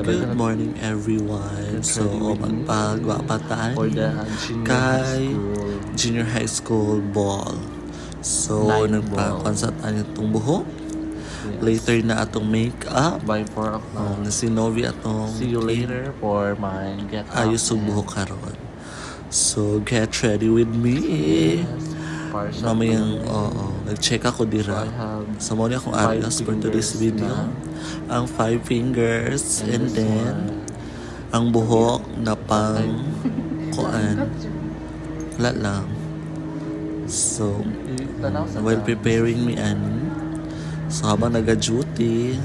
Good morning everyone. So, magpagwapa tayo for the kay junior high school ball. So, nagpakonsa tayo itong buhok. Later na atong make-up. By 4 o'clock. Si Novi atong See you later for my get up. ayos yung buhok karon. So, get ready with me. Mamayang, nag-check ako dira. So, muna akong ayos for today's video. Ang 5 fingers. And then, ang buhok na pang kuan. Wala lang. So, while preparing me so habang naga-duty,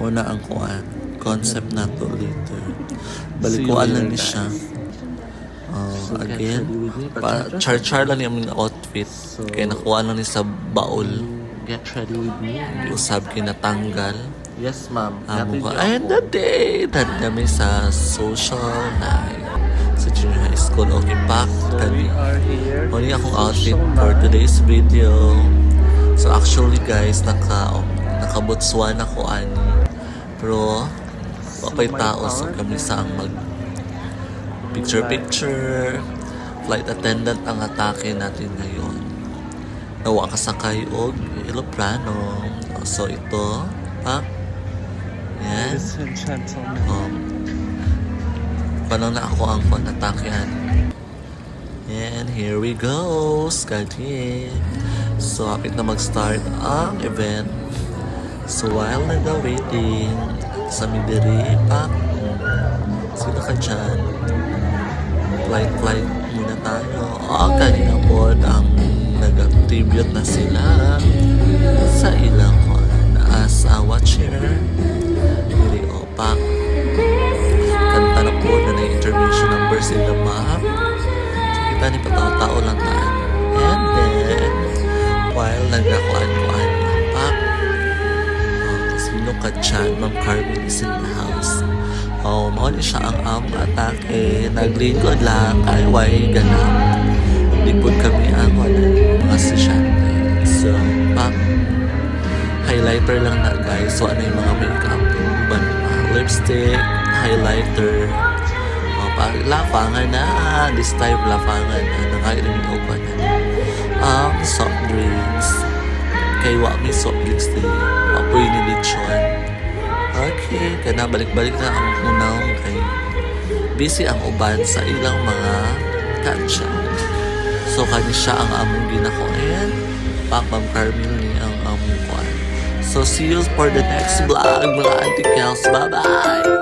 una ang kuan. Concept na to later. Balikuan lang ni siya. Again, char-char lang yung outfit. Kaya nakuha lang ni sa baul. Get ready with me. Usab kinatanggal. Yes, ma'am. And the day that kami sa social night sa junior high school. Okay, pack kami. Muli akong outfit for today's video. So actually guys, naka-Botswana ko ani. Pero papay tao so kami sa mag picture. Flight attendant ang atake natin ngayon. Nawa kasakay og eroplano. So ito, pa. Yan. Paano na ako ang pag-atakean. And here we go, Skadi. So, hapit na mag-start ang event. So, while nag-waiting sa Midiri, pa. Sino ka dyan? Flight muna tayo. Kanina po ang nag-tribute na sila sa ilang as a watcher. Really opak. Kanta na po na na-intermission number sila map. So, kita ni pataw-tao lang taan. And then, while nagkakuan-kuan yung pak, sino ka dyan? Ma'am Carmen is in the house. Mauni siya ang atake. Naglingkod lang kay way ganap. Lipod kami ang mga estudyante. So, pak, highlighter lang na guys. So, ano yung mga makeup? Lipstick, highlighter. Lafangan na. This time, lafangan na. Nakailang inopan na. Soft drinks. Kay wami soft drinks din. Apoy ni Lichon. Okay, kaya balik-balik na ang unang kay busy ang uban sa ilang mga kansya. So, kani siya ang among ginakuan. Ma'am Carmel ni ang among kuan. So, see you for the next vlog, mga Auntie Kels. Bye-bye!